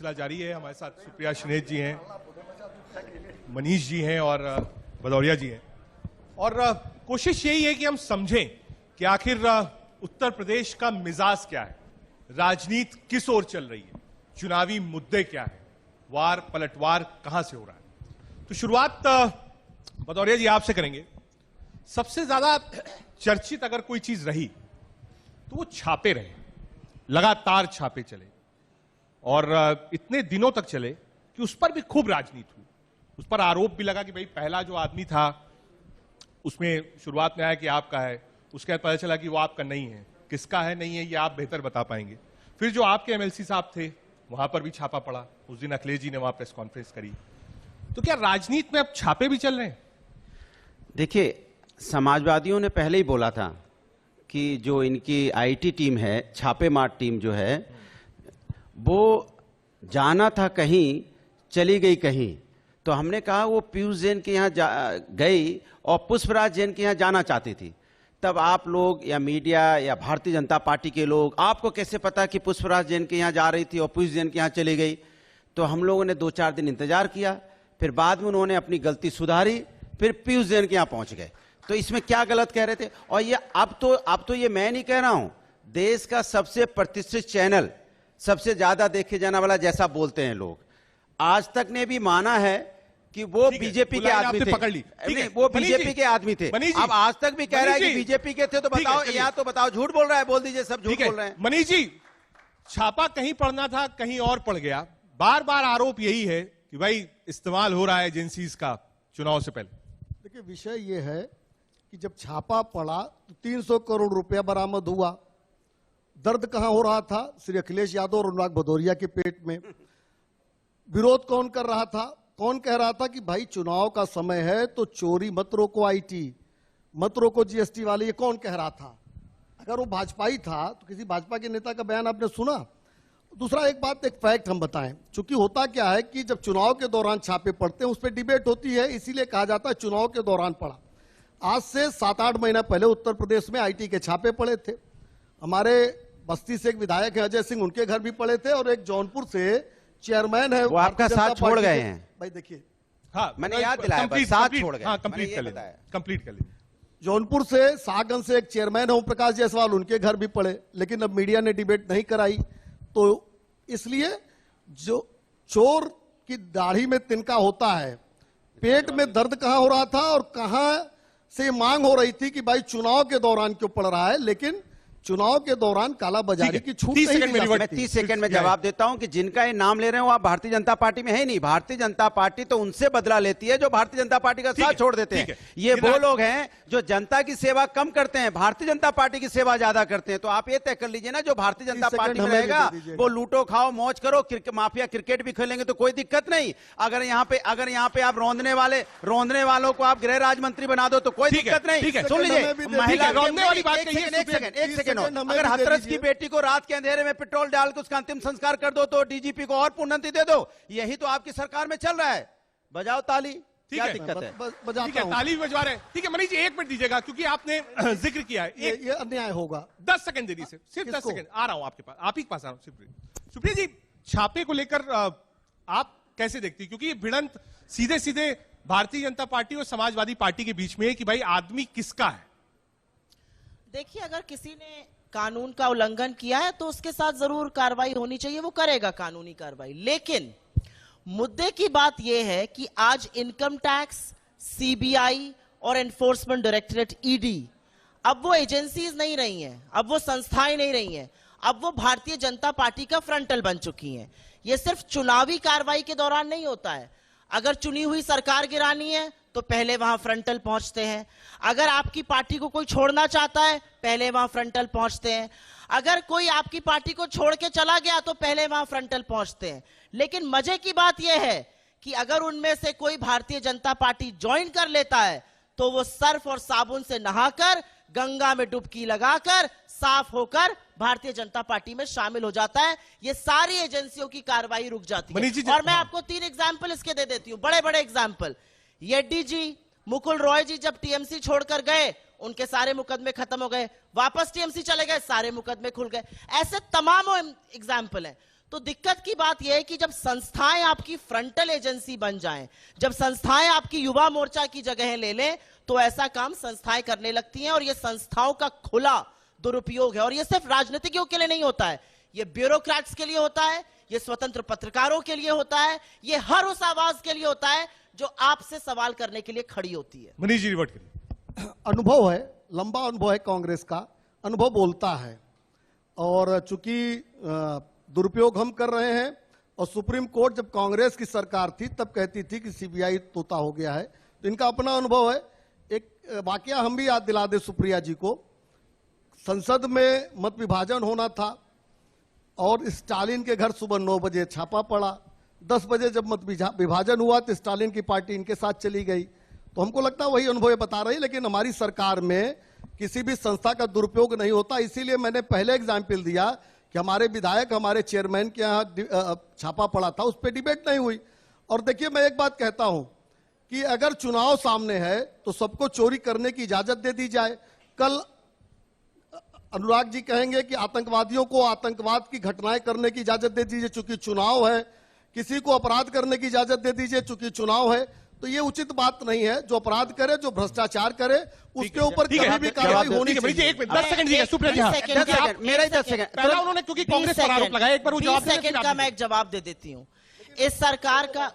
सिलसिला जारी है। हमारे साथ सुप्रिया श्रीनेत जी हैं, मनीष जी हैं और भदौरिया जी हैं। और कोशिश यही है कि हम समझें कि आखिर उत्तर प्रदेश का मिजाज क्या है, राजनीति किस ओर चल रही है, चुनावी मुद्दे क्या है, वार पलटवार कहां से हो रहा है। तो शुरुआत भदौरिया जी आपसे करेंगे। सबसे ज्यादा चर्चित अगर कोई चीज रही तो वो छापे रहे, लगातार छापे चले और इतने दिनों तक चले कि उस पर भी खूब राजनीति हुई। उस पर आरोप भी लगा कि भाई पहला जो आदमी था उसमें शुरुआत में आया कि आपका है, उसके बाद पता चला कि वो आपका नहीं है। किसका है नहीं है ये आप बेहतर बता पाएंगे। फिर जो आपके एमएलसी साहब थे वहां पर भी छापा पड़ा। उस दिन अखिलेश जी ने वहां प्रेस कॉन्फ्रेंस करी। तो क्या राजनीति में अब छापे भी चल रहे हैं? देखिए, समाजवादियों ने पहले ही बोला था कि जो इनकी आईटी टीम है, छापेमार टीम जो है, वो जाना था कहीं, चली गई कहीं। तो हमने कहा वो पीयूष जैन के यहाँ गई और पुष्पराज जैन के यहाँ जाना चाहती थी। तब आप लोग या मीडिया या भारतीय जनता पार्टी के लोग, आपको कैसे पता कि पुष्पराज जैन के यहाँ जा रही थी और पीयूष जैन के यहाँ चली गई? तो हम लोगों ने 2-4 दिन इंतजार किया, फिर बाद में उन्होंने अपनी गलती सुधारी, फिर पीयूष जैन के यहाँ पहुंच गए। तो इसमें क्या गलत कह रहे थे? और ये अब तो ये मैं नहीं कह रहा हूं, देश का सबसे प्रतिष्ठित चैनल, सबसे ज्यादा देखे जाने वाला, जैसा बोलते हैं लोग, आज तक ने भी माना है कि वो बीजेपी के आदमी थे। पकड़ ली, नहीं, वो बीजेपी के आदमी थे। अब आज तक भी कह रहा है कि बीजेपी के थे। तो बताओ, या तो बताओ, झूठ बोल रहा है, बोल दीजिए सब झूठ बोल रहे हैं। मनीष जी, छापा कहीं पड़ना था, कहीं और पड़ गया। बार बार आरोप यही है कि भाई इस्तेमाल हो रहा है एजेंसीज का चुनाव से पहले। देखिए, विषय ये है कि जब छापा पड़ा तो 300 करोड़ रुपया बरामद हुआ। दर्द कहां हो रहा था? श्री अखिलेश यादव और अनुराग भदौरिया के पेट में। विरोध कौन कर रहा था? कौन कह रहा था कि भाई चुनाव का समय है तो चोरी मत रोको, आईटी मत रोको, जीएसटी वाले। ये कौन कह रहा था? अगर वो भाजपाई था तो किसी भाजपा के नेता का बयान आपने सुना? दूसरा, एक बात, एक फैक्ट हम बताएं। चूंकि होता क्या है कि जब चुनाव के दौरान छापे पड़ते हैं उस पर डिबेट होती है, इसीलिए कहा जाता है चुनाव के दौरान पड़ा। आज से 7-8 महीना पहले उत्तर प्रदेश में आईटी के छापे पड़े थे। हमारे बस्ती से एक विधायक है अजय सिंह, उनके घर भी पड़े थे, और एक जौनपुर से चेयरमैन है, वो आपका साथ छोड़ गए हैं। भाई देखिए, हाँ, मैंने याद दिलाया, साथ छोड़ गए। हाँ, कंप्लीट कर लीजिए। जौनपुर से सागंज से एक चेयरमैन है ओम प्रकाश जायसवाल, उनके घर भी पड़े, लेकिन अब मीडिया ने डिबेट नहीं कराई। तो इसलिए जो चोर की दाढ़ी में तिनका होता है, पेट में दर्द कहां हो रहा था और कहां से मांग हो रही थी कि भाई चुनाव के दौरान क्यों पड़ रहा है। लेकिन चुनाव के दौरान कालाबाजारी की छूट नहीं दी जा सकती। मैं 30 सेकंड में जवाब देता हूं कि जिनका ये नाम ले रहे हो आप भारतीय जनता पार्टी में है नहीं। भारतीय जनता पार्टी तो उनसे बदला लेती है जो भारतीय जनता पार्टी का साथ छोड़ देते हैं। ये वो लोग हैं जो जनता की सेवा कम करते हैं, भारतीय जनता पार्टी की सेवा ज्यादा करते हैं। तो आप ये तय कर लीजिए ना, जो भारतीय जनता पार्टी में रहेगा वो लूटो खाओ मौज करो, माफिया क्रिकेट भी खेलेंगे तो कोई दिक्कत नहीं। अगर यहाँ पे आप रोंदने वालों को आप गृह राज्य मंत्री बना दो तो कोई दिक्कत नहीं। सुन लीजिए, महिला रोंदने वाली बात, एक सेकंड, अगर हाथरस की बेटी को रात के अंधेरे में पेट्रोल डाल के उसका अंतिम संस्कार कर दो तो डीजीपी को और प्रोन्नति दे दो। यही तो आपकी सरकार में चल रहा है। बजाओ ताली, क्या दिक्कत है? ठीक है, ताली बजवा रहे हैं। ठीक है मनीष जी, 1 मिनट दीजिएगा क्योंकि आपने जिक्र किया है। ये अन्याय होगा। 10 सेकंड दे दीजिए, सिर्फ 10 सेकंड। आ रहा हूं आपके पास, आप ही के पास आ रहा हूं। सुप्रिया जी, छापे को लेकर आप कैसे देखती? क्योंकि ये भिड़ंत सीधे सीधे भारतीय जनता पार्टी और समाजवादी पार्टी के बीच में है कि भाई आदमी किसका है। देखिए, अगर किसी ने कानून का उल्लंघन किया है तो उसके साथ जरूर कार्रवाई होनी चाहिए, वो करेगा कानूनी कार्रवाई। लेकिन मुद्दे की बात यह है कि आज इनकम टैक्स, सीबीआई और एनफोर्समेंट डायरेक्टरेट ईडी अब वो एजेंसीज नहीं रही हैं, अब वो संस्थाएं नहीं रही हैं, अब वो भारतीय जनता पार्टी का फ्रंटल बन चुकी हैं। ये सिर्फ चुनावी कार्रवाई के दौरान नहीं होता है। अगर चुनी हुई सरकार गिरानी है तो पहले वहां फ्रंटल पहुंचते हैं। अगर आपकी पार्टी को कोई छोड़ना चाहता है पहले वहां फ्रंटल पहुंचते हैं। अगर कोई आपकी पार्टी को छोड़ के चला गया तो पहले वहां फ्रंटल पहुंचते हैं। लेकिन मजे की बात यह है कि अगर उनमें से कोई भारतीय जनता पार्टी ज्वाइन कर लेता है तो वो सर्फ और साबुन से नहाकर, गंगा में डुबकी लगाकर, साफ होकर भारतीय जनता पार्टी में शामिल हो जाता है। ये सारी एजेंसियों की कार्रवाई रुक जाती है। और मैं आपको 3 एग्जाम्पल इसके दे देती हूं, बड़े बड़े एग्जाम्पल। येड्डी जी, मुकुल रॉय जी जब टीएमसी छोड़कर गए उनके सारे मुकदमे खत्म हो गए, वापस टीएमसी चले गए, सारे मुकदमे खुल गए। ऐसे तमाम एग्जाम्पल हैं। तो दिक्कत की बात यह है कि जब संस्थाएं आपकी फ्रंटल एजेंसी बन जाएं, जब संस्थाएं आपकी युवा मोर्चा की जगह ले लें, तो ऐसा काम संस्थाएं करने लगती हैं और ये संस्थाओं का खुला दुरुपयोग है। और ये सिर्फ राजनीतिज्ञों के लिए नहीं होता है, ये ब्यूरोक्रेट्स के लिए होता है, ये स्वतंत्र पत्रकारों के लिए होता है, ये हर उस आवाज के लिए होता है जो आपसे सवाल करने के लिए खड़ी होती है। मनीष जी रिवर्ट करिए। अनुभव है, लंबा अनुभव है कांग्रेस का, अनुभव बोलता है। और चूंकि दुरुपयोग हम कर रहे हैं, और सुप्रीम कोर्ट जब कांग्रेस की सरकार थी तब कहती थी कि सीबीआई तोता हो गया है, तो इनका अपना अनुभव है। एक वाकया हम भी याद दिला दे सुप्रिया जी को, संसद में मत विभाजन होना था और स्टालिन के घर सुबह 9 बजे छापा पड़ा, 10 बजे जब मत विभाजन हुआ तो स्टालिन की पार्टी इनके साथ चली गई। तो हमको लगता है वही अनुभव बता रही, लेकिन हमारी सरकार में किसी भी संस्था का दुरुपयोग नहीं होता। इसीलिए मैंने पहले एग्जाम्पल दिया कि हमारे विधायक, हमारे चेयरमैन के यहाँ छापा पड़ा था, उस पर डिबेट नहीं हुई। और देखिए, मैं एक बात कहता हूं कि अगर चुनाव सामने है तो सबको चोरी करने की इजाजत दे दी जाए। कल अनुराग जी कहेंगे कि आतंकवादियों को आतंकवाद की घटनाएं करने की इजाजत दे दीजिए चूंकि चुनाव है, किसी को अपराध करने की इजाजत दे दीजिए चूंकि चुनाव है। तो ये उचित बात नहीं है। जो अपराध करे, जो भ्रष्टाचार करे, उसके ऊपर कभी भी कार्रवाई होनी चाहिए। एक मिनट, 10 सेकंड दीजिए सुप्रिया जी। हाँ, 10 सेकंड, मेरा ही 10 सेकंड। पहला उन्होंने क्योंकि कांग्रेस पर आरोप लगाया, एक बार वो जवाब 20 सेकंड का मैं एक जवाब दे देती हूँ। इस सरकार का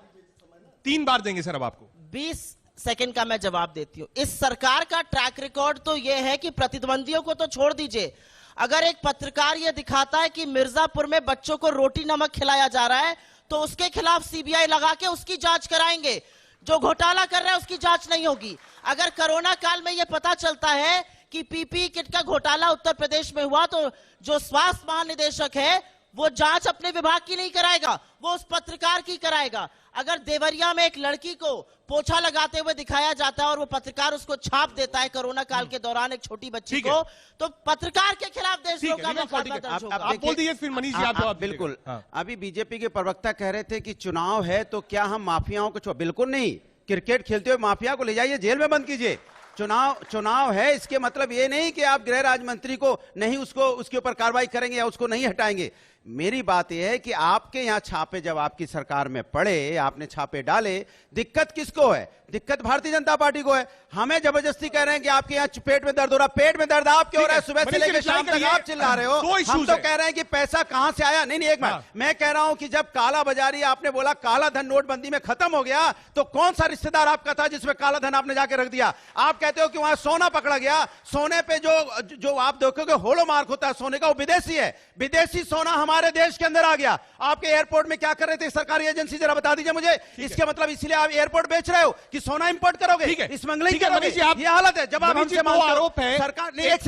3 बार देंगे सर अब आपको। 20 सेकंड का मैं जवाब देती हूं। इस सरकार का ट्रैक रिकॉर्ड तो यह है कि प्रतिद्वंदियों को तो छोड़ दीजिए, अगर एक पत्रकार यह दिखाता है कि मिर्जापुर में बच्चों को रोटी नमक खिलाया जा रहा है तो उसके खिलाफ सीबीआई लगा के उसकी जांच कराएंगे। जो घोटाला कर रहा है उसकी जांच नहीं होगी। अगर कोरोना काल में यह पता चलता है कि पीपीई किट का घोटाला उत्तर प्रदेश में हुआ तो जो स्वास्थ्य महानिदेशक है वो जांच अपने विभाग की नहीं कराएगा, वो उस पत्रकार की कराएगा। अगर देवरिया में एक लड़की को पोछा लगाते हुए दिखाया जाता है और वो पत्रकार उसको छाप देता है कोरोना काल के दौरान एक छोटी बच्ची को, तो पत्रकार के खिलाफ देशद्रोह का मुकदमा दर्ज होगा। आप बोल दीजिए, फिर मनीष जी आप जवाब दीजिएगा। बिल्कुल। हाँ। अभी बीजेपी के प्रवक्ता कह रहे थे कि चुनाव है तो क्या हम माफियाओं को बिल्कुल नहीं, क्रिकेट खेलते हुए माफिया को ले जाइए, जेल में बंद कीजिए। चुनाव है, इसके मतलब ये नहीं कि आप गृह राज्य मंत्री को नहीं, उसके ऊपर कार्रवाई करेंगे या उसको नहीं हटाएंगे। मेरी बात यह है कि आपके यहां छापे जब आपकी सरकार में पड़े, आपने छापे डाले, दिक्कत किसको है? दिक्कत भारतीय जनता पार्टी को है। हमें जबरदस्ती कह रहे हैं कि आपके यहाँ पेट में दर्द हो रहा है। पेट में दर्द आपके हो रहा है, सुबह से लेकर शाम तक आप चिल्ला रहे हो। हम तो कह रहे हैं कि पैसा कहां से आया। नहीं, एक मिनट, मैं कह रहा हूं कि जब काला बाजारी, आपने बोला काला धन नोटबंदी में खत्म हो गया, तो कौन सा रिश्तेदार आपका था जिसमें काला धन आपने जाके रख दिया? आप कहते हो कि वहां सोना पकड़ा गया, सोने पे जो आप देखोगे होलो मार्क होता है सोने का, वो विदेशी है। विदेशी सोना हमारे देश के अंदर आ गया। आपके एयरपोर्ट में क्या कर रहे थे सरकारी एजेंसी, जरा बता दीजिए मुझे। इसके मतलब इसलिए आप एयरपोर्ट बेच रहे हो कि सोना इंपोर्ट करोगे, स्मगलिंग करोगे? ये हालत है। जब आप हमसे आरोप है सरकार ने, एक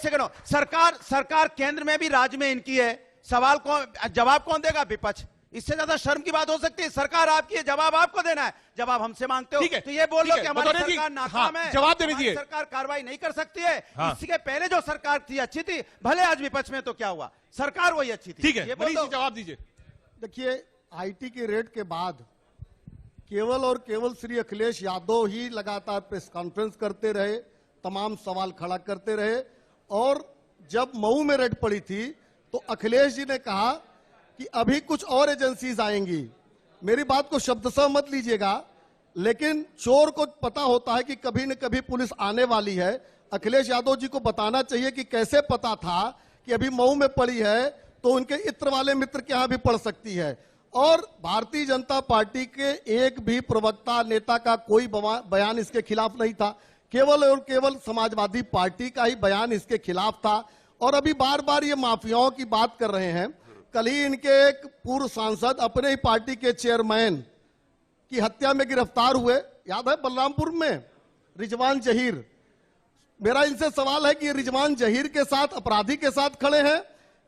सेकंड और सरकार केंद्र में भी राज्य में इनकी है, सवाल कौन, जवाब कौन देगा? विपक्ष। इससे ज्यादा शर्म की बात हो सकती है? सरकार आपकी है, जवाब आपको देना है, जवाब हमसे मांगते हो। तो ये बोल लो कि हमारी सरकार नाकाम है, जवाब देने दीजिए। सरकार कार्रवाई नहीं कर सकती है। इसके पहले जो सरकार थी अच्छी थी, भले आज विपक्ष में, तो क्या हुआ, सरकार वही अच्छी थी। ठीक है, जवाब दीजिए। देखिए, आईटी के रेड के बाद केवल और केवल श्री अखिलेश यादव ही लगातार प्रेस कॉन्फ्रेंस करते रहे, तमाम सवाल खड़ा करते रहे। और जब मऊ में रेड पड़ी थी तो अखिलेश जी ने कहा कि अभी कुछ और एजेंसीज आएंगी। मेरी बात को शब्दशः मत लीजिएगा, लेकिन चोर को पता होता है कि कभी न कभी पुलिस आने वाली है। अखिलेश यादव जी को बताना चाहिए कि कैसे पता था कि अभी मऊ में पड़ी है तो उनके इत्र वाले मित्र के यहां भी पड़ सकती है। और भारतीय जनता पार्टी के एक भी प्रवक्ता, नेता का कोई बयान इसके खिलाफ नहीं था, केवल और केवल समाजवादी पार्टी का ही बयान इसके खिलाफ था। और अभी बार बार ये माफियाओं की बात कर रहे हैं। कल ही इनके एक पूर्व सांसद अपने ही पार्टी के चेयरमैन की हत्या में गिरफ्तार हुए, याद है, बलरामपुर में, रिजवान जहीर। मेरा इनसे सवाल है कि ये रिजवान जहीर के साथ, अपराधी के साथ खड़े हैं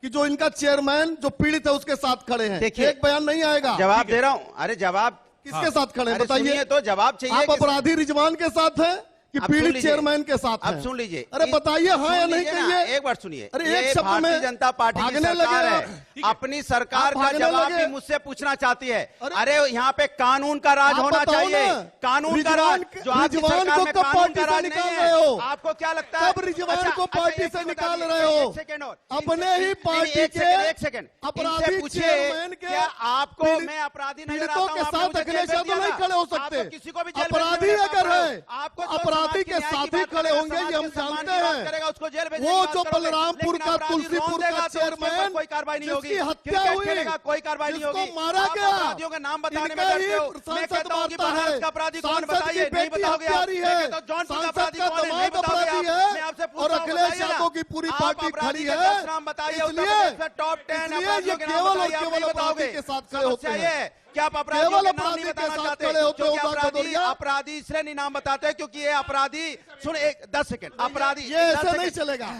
कि जो इनका चेयरमैन जो पीड़ित है उसके साथ खड़े हैं? एक बयान नहीं आएगा। जवाब दे रहा हूं। अरे जवाब किसके साथ खड़े हैं बताइए? तो जवाब चाहिए। आप अपराधी रिजवान के साथ हैं कि अब सुन पीड़ित लीजिए। चेयरमैन के साथ अब हैं। सुन लीजिए। अरे बताइए हाँ या सुन नहीं लीजिए ना, कहिए। एक बार सुनिए। अरे ये एक शब्द भारतीय में जनता पार्टी की भागने सरकार लगे है, आप। अपनी सरकार आप का भागने जवाब लगे। भी मुझसे पूछना चाहती है। अरे अरे यहाँ पे कानून का राज आप होना बताओ चाहिए, ना, कानून का राज। जो आपकी रिजवान सरकार को में कब कानून पार्टी का से राज निकाल नहीं रहे हो? है। आपको क्या लगता है? कब रिजवान को अच्छा, पार्टी एक से चीज निकाल बताइए, रहे हो? एक सेकंड और। अपने ही पार्टी एक के सेकंड अपराधी इनसे पूछिए, चेयरमैन के क्या आपको पीड़ित- मैं अपराधी नजर पीड़ितों आता के हूं? आपने साथ मुझे अखिलेश जेल भेज यादव दिया नहीं ना? खड़े हो आपको सकते। किसी को भी जेल भेज अपराधी देना अगर पड़ेगा। है, आपको जो अपराधी समाज के न्याय की साथ ही बात खड़े करेगा, होंगे, समाज ये हम के सम्मान जानते की बात हैं। करेगा, उसको जेल भेजने वो की बात जो करोगे। बलरामपुर लेकिन का अपराधी तुलसीपुर रोंदेगा का तो उसके ऊपर चेयरमैन कोई कार्रवाई नहीं होगी, जिसकी हत्या क्रिकेट हुई, खेलेगा, कोई कार्रवाई नहीं जिसको होगी। मारा आप गया, अपराधियों के नाम बताने में इनका डरते ही हो। मैं सांसद कहता हूं कि मारता महाराष्ट्र है। का अपराधी कौन सांसद बताइए, की नहीं बेटी बताओगे आप। हत्यारी मैं है, कहता हूं जौनपुर का सांसद अपराधी का कौन है, नहीं दामाद बताओगे अपराधी आप। है, मैं आपसे पूछता और हूं, अखिलेश बताइए ना। यादव की पूरी आप पार्टी अपराधी खड़ी के है। 10 नाम बताइए, उत्तर इसलिए प्रदेश में टॉप 10 इसलिए अपराधियों ये के नाम केवल और बताइए, आप केवल नहीं अपराधी बताओगे। के साथ खड़े होते समस्या ये हैं। है कि आप अपराधियों केवल के नाम अपराधी नहीं के बताना साथ चाहते, खड़े होते क्योंकि हो, उदार अपराधी भदौरिया। अपराधी इसलिए नहीं नाम बताते हैं क्योंकि ये अपराधी सुन एक 10 सेकंड अपराधी ये ऐसे नहीं चलेगा।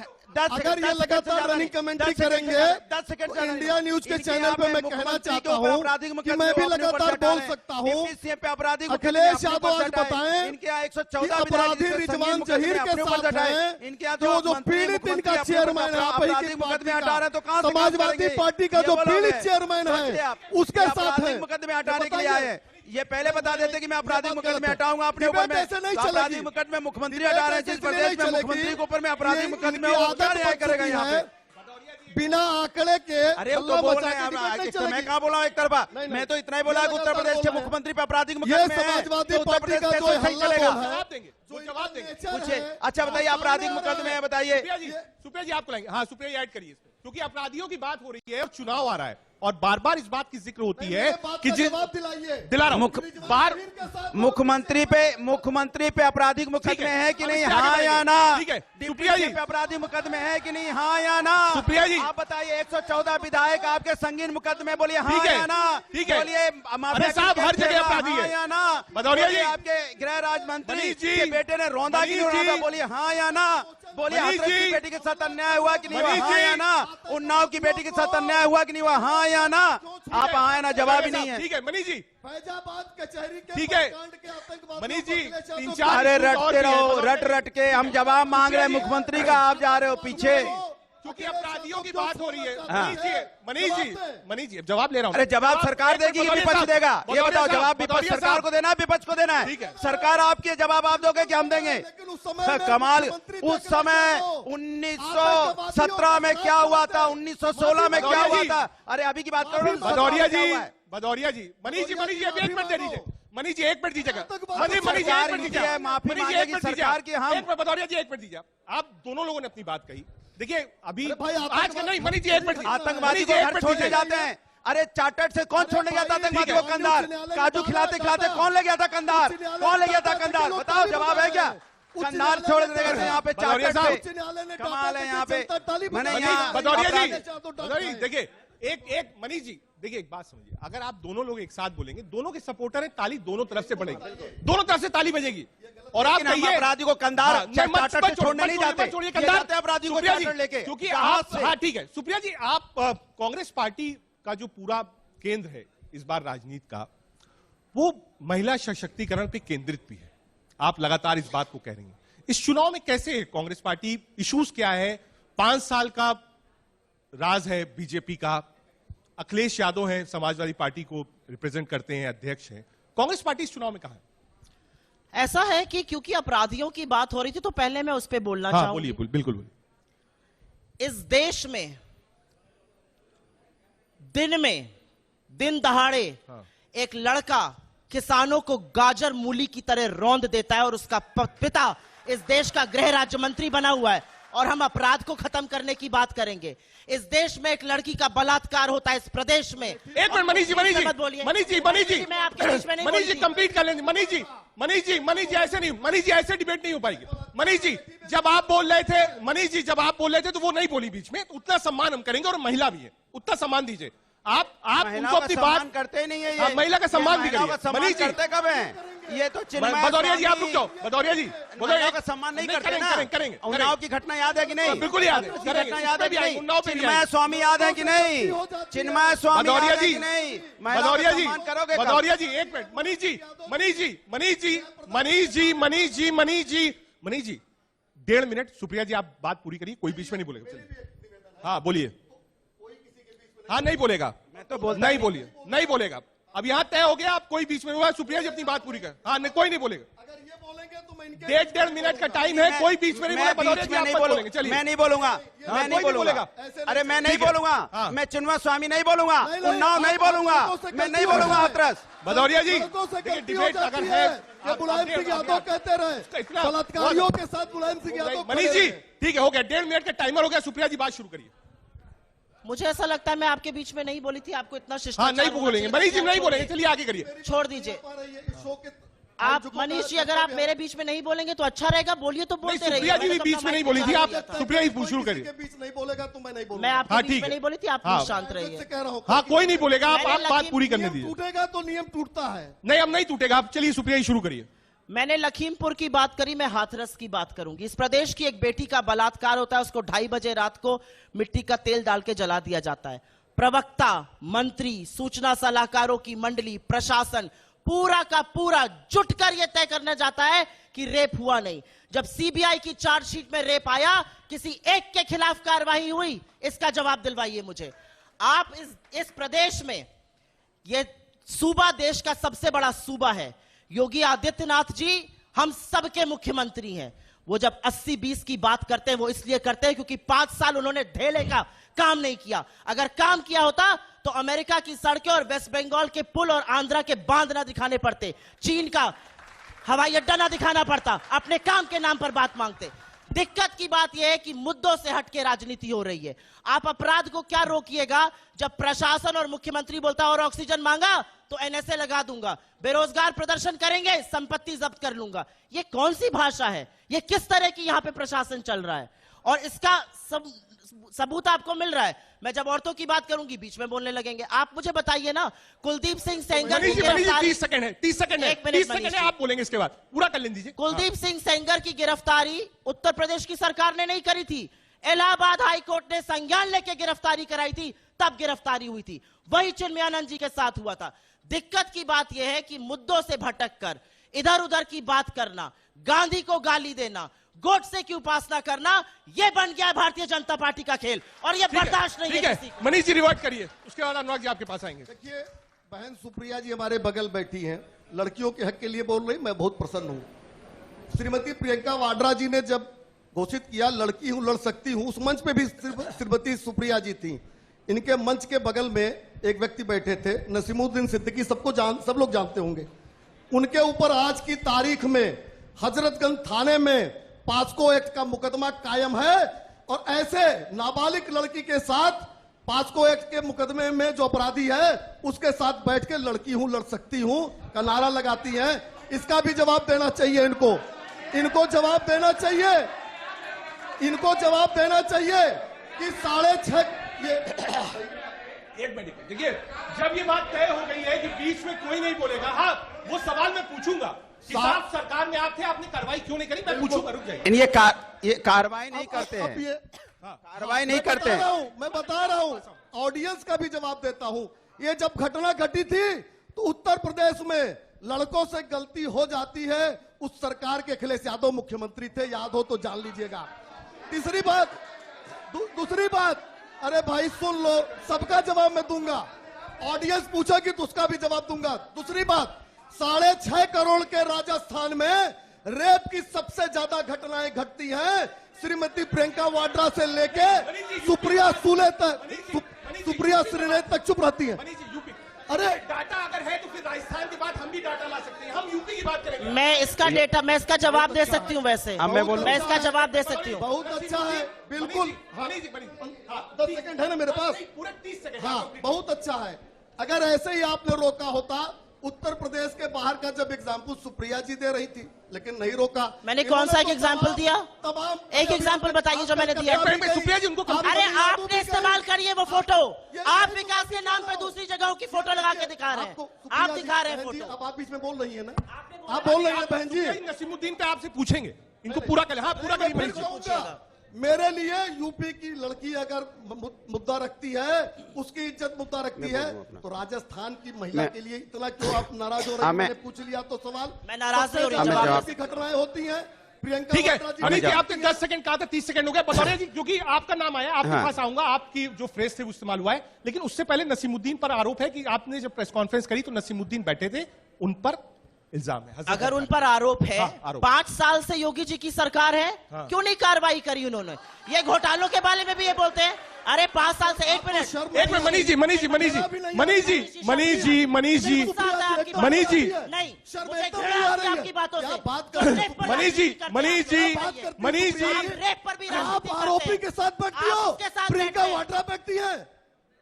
अगर ये लगातार रनिंग कमेंट्री करेंगे 10 सेकंड तो इंडिया न्यूज के चैनल पे मैं कहना चाहता हूँ कि मैं भी लगातार बोल सकता हूँ। अखिलेश यादव आज बताएं इनके यहाँ कि 114 अपराधी रिजवान जहीर के साथ हैं, जो पीड़ित इनका चेयरमैन है, आप ही की पार्टी का समाजवादी पार्टी का जो पीड़ित चेयरमैन है उसके साथ है। मुकदमे हटाने के लिए आए हैं। ये पहले बता देते कि मैं आपराधिक मुकदमे हटाऊंगा अपने ऊपर में। ऐसे नहीं आपराधिक चलेगी। मुकदमे मुख्यमंत्री हटा रहे हैं, जिस प्रदेश में मुख्यमंत्री के ऊपर में आपराधिक मुकदमे ये हो, आदत क्या न्याय बन करेगा चुकी यहाँ है। पे? बिना आंकड़े के अरे हल्ला तो बोल मचा रहे के हैं डिबेट नहीं मैं चलेगी। कहाँ बोला हूँ एक तरफा? नहीं, मैं तो इतना ही बोला ये कि उत्तर लगातार प्रदेश के बोल रहे हैं। मुख्यमंत्री पे आपराधिक ये मुकदमे हैं, समाजवादी तो उत्तर पार्टी प्रदेश का कैसे जो सही हल्ला चलेगा? बोल है, जवाब देंगे, वो जवाब देंगे। पूछिए। अच्छा बताइए आपराधिक मुकदमे हैं, बताइए। सुप्रिया जी आपको लाएंगे। हाँ सुप्रिया जी ऐड करिए इसमें, क्योंकि अपराधियों की बात हो रही है और चुनाव आ रहा है और बार बार इस बात की जिक्र होती है कि जिस जवाब दिलाइए। दिला रहा हूं बार मुख्यमंत्री पे आपराधिक मुकदमे हैं कि नहीं, अब इससे आगे हाँ या बढ़ेंगे। ना? ठीक है, डिप्टी सुप्रिया जी। पे आपराधिक मुकदमे हैं कि नहीं, हाँ या ना? सुप्रिया जी। आप बताइए 114 विधायक आपके संगीन मुकदमे, बोलिए हाँ ठीक है, या ना? ठीक है। बोलिए माफिया अरे साहब, क्रिकेट हर जगह खेल रहा, अपराधी हाँ है। या ना? भदौरिया बोलिए जी। आपके गृह राज्य मंत्री मनीष जी। के बेटे ने रौंदा की नहीं मनीष रौंदा, जी। बोलिए हाँ या ना? बोलिए मनीष हथरस की जी। बेटी के साथ अन्याय हुआ कि नहीं हुआ, मनीष हाँ जी। या ना? उन्नाव की बेटी के साथ अन्याय हुआ कि नहीं हुआ, हाँ या ना? आप हाँ या ना जवाब ही नहीं है। ठीक है मनीष जी, फैजाबाद कचहरी के ठीक है। कांड के आतंकवादियों मनीष को जी, अखिलेश यादव 3-4 अरे और रटते भी है, रहो, भदौरिया रट के हम जवाब मांग रहे हैं मुख्यमंत्री का, आप जा रहे हो पीछे। क्योंकि अपराधियों की बात हो रही है। हाँ। मनीष जी जवाब ले रहा हूं। अरे जवाब सरकार देगी कि भदौरिया विपक्ष साहब, देगा? ये भदौरिया बताओ, साहब, जवाब विपक्ष भदौरिया सरकार साहब। को देना है, विपक्ष को देना ठीक है? है। सरकार आपके जवाब आप दोगे कि हम देंगे? लेकिन उस समय में कमाल। मुख्यमंत्री थे उस समय अखिलेश यादव। 1917 में क्या हुआ था, 1916 में क्या भदौरिया हुआ जी। था? अरे अभी की बात करो, भदौरिया जी, 1917 में क्या हुआ है? भदौरिया जी, मनीष जी, मनीष जी अभी 1 मिनट दे दीजिए। मनीष जी 1 मिनट दीजिएगा। मनीष जी सरकार 1 मिनट इनकी दीजिए। है, माफी मनीष जी, मांगेगी 1 मिनट दीजिए। सरकार की, हम- एक मिनट, भदौरिया जी 1 मिनट दीजिए। आप दोनों लोगों ने अपनी बात कही। देखिए अभी अरे भाई, आज का नहीं, मनीष जी 1 मिनट दीजिए। आतंकवादी मनीष को जी, एक घर मिनट छोड़ने दीजिए। जाते हैं। अरे चार्टर्ड से कौन छोड़ने गया था आतंकवादी को? ठीक है। कंधार काजू खिलाते खिलाते कौन ले गया था कंधार? कौन ले गया था कंधार? बताओ, जवाब है क्या? कंधार छोड़ दे गए थे यहाँ पे भदौरिया चार्टर्ड साहब। पे। कमाल है यहाँ पे। मैंने मनीष, यहाँ भदौरिया जी, अपराधी- भदौरिया जी, देखिए एक मनीष जी, देखिए एक बात समझिए, अगर आप दोनों लोग एक साथ बोलेंगे, दोनों के सपोर्टर हैं, ताली दोनों तरफ से बढ़ेगी, दोनों तरफ से ताली बजेगी। और आप लेकिन हम कहिए अपराधी को कंधार हाँ, मैं मत- चार्टर्ड से मत छोड़ने नहीं जाते। छोड़िए ये कंधार। जाते हैं अपराधी को सुप्रिया जी, चार्टर्ड लेके, क्योंकि जहाज आप से। हाँ ठीक है सुप्रिया जी, आप कांग्रेस पार्टी का जो पूरा केंद्र है इस बार राजनीति का, वो महिला सशक्तिकरण पे केंद्रित भी है। आप लगातार इस बात को कह रही हैं। इस चुनाव में कैसे है कांग्रेस पार्टी? इश्यूज क्या है? 5 साल का राज है बीजेपी का। अखिलेश यादव हैं, समाजवादी पार्टी को रिप्रेजेंट करते हैं, अध्यक्ष हैं। कांग्रेस पार्टी इस चुनाव में कहां है? ऐसा है कि क्योंकि अपराधियों की बात हो रही थी तो पहले मैं उस पर बोलना हाँ चाहूंगी। बोलिए, बिल्कुल बोलिए। इस देश में दिन दहाड़े हाँ। एक लड़का किसानों को गाजर मूली की तरह रौंद देता है और उसका पिता इस देश का गृह राज्य मंत्री बना हुआ है, और हम अपराध को खत्म करने की बात करेंगे। इस देश में एक लड़की का बलात्कार होता है इस प्रदेश में। एक मिनट मनीष जी, मनीष जी, मत बोलिए। मनीष जी, मनीष जी, मैं आपके बीच में नहीं मनीष जी बोलती। कंप्लीट कर लेंगे। मनीष जी, मनीष जी, मनीष जी ऐसे नहीं, मनीष जी ऐसे डिबेट नहीं हो पाएगी। मनीष जी जब आप बोल रहे थे, मनीष जी जब आप बोल रहे थे तो वो नहीं बोली बीच में, उतना सम्मान हम करेंगे, और महिला भी है, उतना सम्मान दीजिए। आप उनको अपनी बात करते ही नहीं है हाँ, ये। महिला का सम्मान भी महिलाओं करिए। का सम्मान मनीष जी करते कब है? ये तो चिन्मय भदौरिया जी आप स्वामी- रुक जाओ। भदौरिया जी महिलाओं का सम्मान नहीं करते ना। करेंगे उन्नाव की घटना याद है कि नहीं? बिल्कुल याद है, उसी करेंगे। घटना याद है कि उस पे भी नहीं? उन्नाव पे भी चिन्मय आएंगे। स्वामी याद है कि नहीं? चिन्मय स्वामी भदौरिया याद है जी, कि नहीं? महिलाओं का भदौरिया जी, सम्मान करोगे कब? भदौरिया जी एक मिनट। मनीष जी, मनीष जी, मनीष जी, मनीष जी, मनीष जी, मनीष जी, मनीष जी 1.5 मिनट, सुप्रिया जी आप बात पूरी करिए, कोई बीच में नहीं बोलेगा। चलिए हाँ बोलिए। हाँ नहीं बोलेगा, मैं तो बोलता नहीं बोलिए, नहीं बोलेगा। अब यहाँ तय हो गया, आप कोई बीच में हुआ, सुप्रिया जी अपनी बात पूरी कर। हाँ नहीं, कोई नहीं बोलेगा। अगर ये बोलेंगे तो मैं इनके 1.5 मिनट का टाइम है, कोई बीच में नहीं बोलेगा। भदौरिया जी आप मत बोलेंगे, चलिए। मैं नहीं बोलूंगा, मैं नहीं बोलूंगा। अरे मैं नहीं बोलूंगा, मैं चिन्मय स्वामी नहीं बोलूंगा, उन्नाव नहीं बोलूंगा, मैं नहीं बोलूंगा हाथरस। भदौरिया जी लड़कों से देखिए, गलती डिबेट हो अगर जाती है, ये मुलायम सिंह यादव कहते रहे, इतना- बलात्कारियों के साथ मुलायम सिंह यादव मनीष खड़े जी रहे। ठीक है, हो गया, 1.5 मिनट का टाइमर हो गया। सुप्रिया जी बात शुरू करिए। मुझे ऐसा लगता है मैं आपके बीच में नहीं बोली थी, आपको इतना शिष्टाचार हाँ नहीं होना बोलेंगे, चाहिए। मनीष जी नहीं बोलेंगे, चलिए आगे करिए। छोड़ दीजिए। इस शो के आप मनीष जी अगर आप मेरे बीच में नहीं बोलेंगे तो अच्छा रहेगा, बोलिए तो बोलते रहिए। सुप्रिया जी भी मैंने तो बीच अपना में नहीं माइक बोली थी, चालू आप किया था। सुप्रिया जी कोई शुरू किसी करिए। के बीच नहीं बोलेगा तो मैं नहीं मैं बोलूंगा। आपके हाँ, बीच ठीक में है। नहीं बोली थी, आप हाँ। शांत रहिए। से कह रहा हूँ हाँ कोई नहीं बोलेगा, आप मैंने बात पूरी करने नियम दीजिए। टूटेगा तो नियम टूटता है। नहीं अब नहीं टूटेगा, आप चलिए सुप्रिया जी शुरू करिए। मैंने लखीमपुर की बात करी, मैं हाथरस की बात करूंगी। इस प्रदेश की एक बेटी का बलात्कार होता है, उसको 2:30 बजे रात को मिट्टी का तेल डाल के जला दिया जाता है। प्रवक्ता, मंत्री, सूचना सलाहकारों की मंडली, प्रशासन पूरा का पूरा जुटकर यह तय करने जाता है कि रेप हुआ नहीं। जब सीबीआई की चार्जशीट में रेप आया, किसी एक के खिलाफ कार्रवाई हुई? इसका जवाब दिलवाइए मुझे। आप इस प्रदेश में, यह सूबा देश का सबसे बड़ा सूबा है। योगी आदित्यनाथ जी हम सबके मुख्यमंत्री हैं। वो जब 80-20 की बात करते हैं, वो इसलिए करते हैं क्योंकि 5 साल उन्होंने ढेले का काम नहीं किया। अगर काम किया होता तो अमेरिका की सड़कें और वेस्ट बंगाल के पुल और आंध्रा के बांध ना दिखाने पड़ते, चीन का हवाई अड्डा ना दिखाना पड़ता, अपने काम के नाम पर बात मांगते। दिक्कत की बात यह है कि मुद्दों से हटके राजनीति हो रही है। आप अपराध को क्या रोकिएगा? जब प्रशासन और मुख्यमंत्री बोलता और ऑक्सीजन मांगा तो एनएसए लगा दूंगा, बेरोजगार प्रदर्शन करेंगे संपत्ति जब्त कर लूंगा। ये कौन सी भाषा है? ये किस तरह की यहां पे प्रशासन चल रहा है? और इसका सबूत आपको मिल रहा है। मैं जब औरतों की बात करूंगी बीच में बोलने लगेंगे। आप मुझे बताइए ना, कुलदीप सिंह सेंगर की गिरफ्तारी, 30 सेकंड है, 30 सेकंड है, एक मिनट 30 मनीष सेकंड जी। है, आप बोलेंगे इसके बाद पूरा कर लेने दीजिए। कुलदीप सिंह सेंगर की गिरफ्तारी उत्तर प्रदेश की सरकार ने नहीं करी थी, इलाहाबाद हाई कोर्ट ने संज्ञान लेके गिरफ्तारी कराई थी, तब गिरफ्तारी हुई थी। वही चिन्मयानंद जी के साथ हुआ था। दिक्कत की बात यह है कि मुद्दों से भटक कर इधर उधर की बात करना, गांधी को गाली देना, गोडसे की उपासना करना, यह बन गया है भारतीय जनता पार्टी का खेल, और यह बर्दाश्त नहीं ठीक है है, किसी को। मनीष जी रिवर्ट करिए, उसके बाद अनुराग जी आपके पास आएंगे। देखिए, बहन सुप्रिया जी हमारे बगल बैठी हैं, लड़कियों के हक के लिए बोल रही, मैं बहुत प्रसन्न हूं। श्रीमती प्रियंका वाड्रा जी ने जब घोषित किया लड़की हूं लड़ सकती हूं, उस मंच पे भी श्रीमती सुप्रिया जी थी। इनके मंच के बगल में एक व्यक्ति बैठे थे, नसीमुद्दीन सिद्दीकी, सब लोग जानते होंगे। उनके ऊपर आज की तारीख में हजरतगंज थाने में पास्को एक्ट का मुकदमा कायम है, और ऐसे नाबालिग लड़की के साथ पास्को एक्ट के मुकदमे में जो अपराधी है उसके साथ बैठ के लड़की हूं लड़ सकती हूं का नारा लगाती हैं। इसका भी जवाब देना चाहिए इनको जवाब देना चाहिए, इनको जवाब देना चाहिए कि 6.5 ये एक मिनट देखिए, जब ये बात तय हो गई है कि बीच में कोई नहीं बोलेगा, हाँ वो सवाल मैं पूछूंगा कि साहब सरकार में आप थे, आपने कार्रवाई क्यों नहीं करी? मैं पूछूंगा, रुक जाइए। ये कार्रवाई नहीं करते अब हैं, ये कार्रवाई नहीं करते हैं। मैं बता रहा हूं, ऑडियंस का भी जवाब देता हूं। ये जब घटना घटी थी तो उत्तर प्रदेश में लड़कों से गलती हो जाती है, उस सरकार के अखिलेश यादव मुख्यमंत्री थे, याद हो तो जान लीजिएगा। तीसरी बात, दूसरी बात, अरे भाई सुन लो, सबका जवाब मैं दूंगा, ऑडियंस पूछेगी तो उसका भी जवाब दूंगा। दूसरी बात, 6.5 करोड़ के राजस्थान में रेप की सबसे ज्यादा घटनाएं घटती हैं, श्रीमती प्रियंका वाड्रा से लेके सुप्रिया सुले तक, सुप्रिया श्रीने तक चुप रहती है। मनीष जी यूपी, अरे डाटा अगर है तो फिर राजस्थान की बात हम भी डाटा ला सकते हैं, हम यूपी की बात करेंगे। मैं इसका जवाब दे सकती हूँ। वैसे अब मैं बोलूं? मैं इसका जवाब दे सकती हूँ। बहुत अच्छा है, बिल्कुल। मनीष जी, 10 सेकंड है ना मेरे पास? पूरे 30 सेकंड। हाँ, बहुत अच्छा है। अगर ऐसे ही आपने रोका होता, उत्तर प्रदेश के बाहर का जब एग्जाम्पल सुप्रिया जी दे रही थी, लेकिन नहीं रोका। मैंने कौन सा एक एग्जाम्पल दिया? एक एग्जाम्पल बताइए जो मैंने दिया। सुप्रिया जी उनको अरे आपने इस्तेमाल करिए वो फोटो, आप विकास के नाम पे दूसरी जगहों की फोटो लगा के दिखा रहे हैं, आप दिखा रहे हैं फोटो। अब आप बीच में बोल रही है ना, आप बोल रही है बहन जी। नसीमुद्दीन पे आपसे पूछेंगे, इनको पूरा कर, हाँ पूरा करिए मनीष जी। कहूंगा, मेरे लिए यूपी की लड़की अगर मुद्दा रखती है, उसकी इज्जत मुद्दा रखती है, तो राजस्थान की महिला के लिए इतना क्यों आप नाराज हो रहे हैं? मैंने पूछ लिया तो सवाल। मैं नाराज नहीं हो रही, सबसे जवाब ज्यादा ऐसी घटनाएं होती हैं, प्रियंका ठीक है वाड्रा जी, मनीष जी, जाओ। आपने 10 सेकंड कहा था, 30 सेकंड हो गए। भदौरिया जी, क्योंकि आपका नाम आया, आपके हाँ। पास आऊंगा, आपकी जो फ्रेज थे वो इस्तेमाल हुआ है, लेकिन उससे पहले नसीमुद्दीन पर आरोप है कि आपने जब प्रेस कॉन्फ्रेंस करी तो नसीमुद्दीन बैठे थे, उन पर इल्जाम है। हजरत अगर उन अब्बास। पर आरोप है, हाँ, आरोप। 5 साल से योगी जी की सरकार है, हाँ। क्यों नहीं कार्रवाई करी उन्होंने? ये घोटालों के बारे में भी ये बोलते हैं, अरे 5 साल से, एक मिनट, शर्म एक मिनट मनीष जी, मनीष जी, मनीष जी, मनीष जी, मनीष जी, मनीष जी, गुस्सा आता है आपकी मनीष जी, बातों से। नहीं, शर्म मुझे एकदम घृणा नहीं आ आती है रही है। आपकी बातों क्या से। बात तुम कर रहे रेप पर मनीष जी, राजनीति करते मनीष हो। जी, आप बताइए। मनीष जी, आप रेप पर भी आप राजनीति करते आरोपी हैं। के साथ बैठती आप हो, उसके साथ प्रियंका बैठते हैं। वाड्रा बैठती है,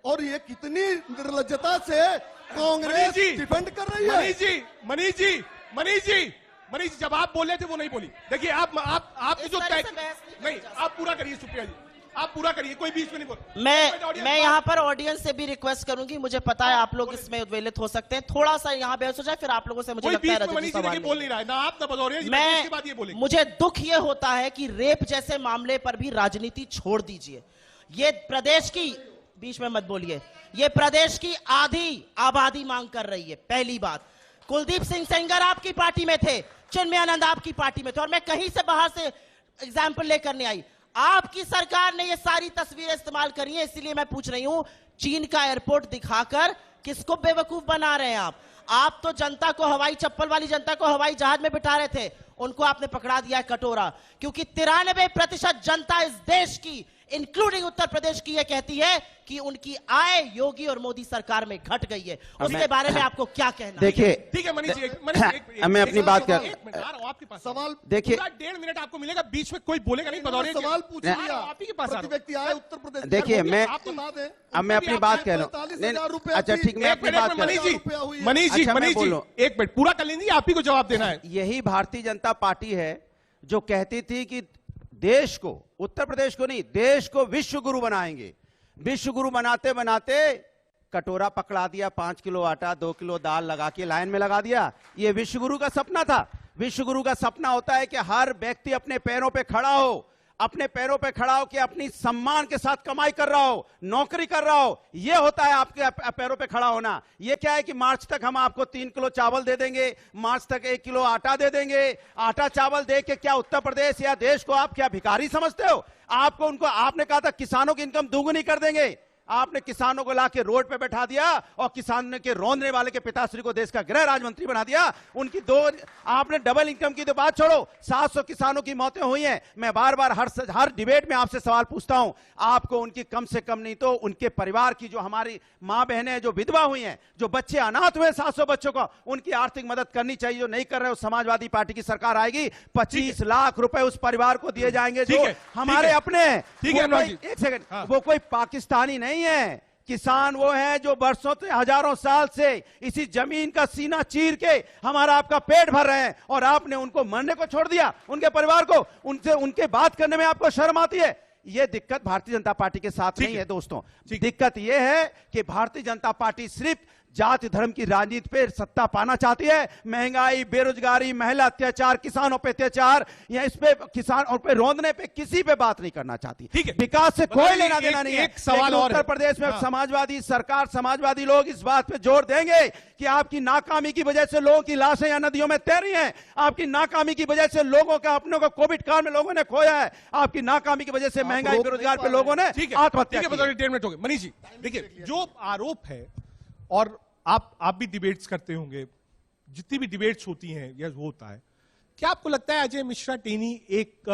और ये कितनी निर्लज्जता से कांग्रेस मनीष जी, डिफेंड कर रही है। मनीष जी, मनीष जी, मनीष जी, मनीष जी, जब आप बोल रहे थे वो नहीं बोली। देखिए आप इस जो तरह तय से बहस नहीं नहीं, की जा आप पूरा करिए सुप्रिया जी, आप पूरा करिए, कोई बीच में नहीं बोल। मैं यहाँ पर ऑडियंस से भी रिक्वेस्ट करूंगी, मुझे पता है आप लोग इसमें उद्वेलित हो सकते हैं, थोड़ा सा यहाँ बहस हो जाए, फिर आप लोगों से मुझे कोई लगता बीच है में रजत मनीष जी जी सवाल देखिए बोल नहीं रहा है, ना आप ना भदौरिया जी, मैं इसके बाद ये बोलेंगे। मुझे दुख ये होता है कि रेप जैसे मामले पर भी राजनीति छोड़ दीजिए। ये प्रदेश की, बीच में मत बोलिए, ये प्रदेश की आधी आबादी मांग कर रही है। पहली बात, कुलदीप सिंह सेंगर आपकी पार्टी में थे, चिन्मयानंद आपकी पार्टी में थे, और मैं कहीं से बाहर से एग्जाम्पल लेकर नहीं आई। आपकी सरकार ने ये सारी तस्वीरें इस्तेमाल करी है, इसलिए मैं पूछ रही हूं, चीन का एयरपोर्ट दिखाकर किसको बेवकूफ बना रहे हैं आप तो जनता को, हवाई चप्पल वाली जनता को हवाई जहाज में बिठा रहे थे, उनको आपने पकड़ा दिया है कटोरा, क्योंकि 93% जनता इस देश की, इंक्लूडिंग उत्तर प्रदेश की, यह कहती है कि उनकी आय योगी और मोदी सरकार में घट गई है। उसके बारे में आपको क्या कहना है? देखिए, ठीक है मनीष जी, मनीष जी, मैं अपनी बात कर, एक मिनट आ रहा हूं आपके पास। सवाल देखिए, पूरा 1.5 मिनट आपको मिलेगा, बीच में कोई बोलेगा नहीं। भदौरिया जी, सवाल पूछ आ लिया, रहा हूं, आप ही के पास आ रहा हूं। प्रतिव्यक्ति आए उत्तर प्रदेश, देखिए, मैं आप बता दें, अब मैं अपनी बात कह रहा हूं। 45,000 रुपए अच्छा ठीक, मैं अपनी बात कर मनीष रहा जी, रुपया हुई है। मनीष जी, अच्छा, मैं मनीष जी, बोलूं। एक मिनट पूरा कर लेंगे, आप ही को जवाब देना है। हूं। यही भारतीय जनता पार्टी है जो कहती थी कि देश को, उत्तर प्रदेश को नहीं, देश को विश्व गुरु बनाएंगे। विश्व गुरु बनाते बनाते कटोरा पकड़ा दिया, 5 किलो आटा, 2 किलो दाल लगा के लाइन में लगा दिया। ये विश्व गुरु का सपना था। विश्व गुरु का सपना होता है कि हर व्यक्ति अपने पैरों पे खड़ा हो, अपने पैरों पे खड़ा हो कि अपनी सम्मान के साथ कमाई कर रहा हो, नौकरी कर रहा हो। यह होता है आपके पैरों पे खड़ा होना। यह क्या है कि मार्च तक हम आपको 3 किलो चावल दे देंगे, मार्च तक 1 किलो आटा दे देंगे। आटा चावल दे के क्या उत्तर प्रदेश या देश को आप क्या भिखारी समझते हो? आपको, उनको आपने कहा था किसानों की इनकम दोगुनी कर देंगे, आपने किसानों को लाके रोड पे बैठा दिया और किसान के रोने वाले के पिताश्री को देश का गृह राज्य मंत्री बना दिया। उनकी आपने डबल इनकम की तो बात छोड़ो, 700 किसानों की मौतें हुई हैं। मैं बार बार हर डिबेट में आपसे सवाल पूछता हूं, आपको उनकी कम से कम नहीं तो उनके परिवार की, जो हमारी मां बहनें जो विधवा हुई हैं, जो बच्चे अनाथ हुए 700 बच्चों को, उनकी आर्थिक मदद करनी चाहिए। जो नहीं कर रहे हो, समाजवादी पार्टी की सरकार आएगी, 25 लाख रुपए उस परिवार को दिए जाएंगे जो हमारे अपने हैं। ठीक है, एक सेकंड, वो कोई पाकिस्तानी नहीं है। किसान वो है जो बरसों से, हजारों साल से इसी जमीन का सीना चीर के हमारा आपका पेट भर रहे हैं, और आपने उनको मरने को छोड़ दिया, उनके परिवार को। उनसे उनके बात करने में आपको शर्म आती है। यह दिक्कत भारतीय जनता पार्टी के साथ नहीं है दोस्तों। दिक्कत यह है कि भारतीय जनता पार्टी सिर्फ जाति धर्म की राजनीति पे सत्ता पाना चाहती है। महंगाई, बेरोजगारी, महिला अत्याचार, किसानों पे अत्याचार, या इस पे किसान पे रोंदने पे किसी पे बात नहीं करना चाहती। ठीक है, विकास से कोई लेना देना नहीं है। एक सवाल और उत्तर प्रदेश में समाजवादी सरकार, समाजवादी लोग इस बात पे जोर देंगे कि आपकी नाकामी की वजह से लोगों की लाशें या नदियों में तैर रही हैं, आपकी नाकामी की वजह से लोगों का, अपनों को कोविड काल में लोगों ने खोया है, आपकी नाकामी की वजह से महंगाई, बेरोजगार पे लोगों ने आत्महत्या की। 1.5 मिनट हो गए। मनीष जी देखिए, जो आरोप है, और आप भी डिबेट्स करते होंगे, जितनी भी डिबेट्स होती हैं या होता है, क्या आपको लगता है अजय मिश्रा टेनी एक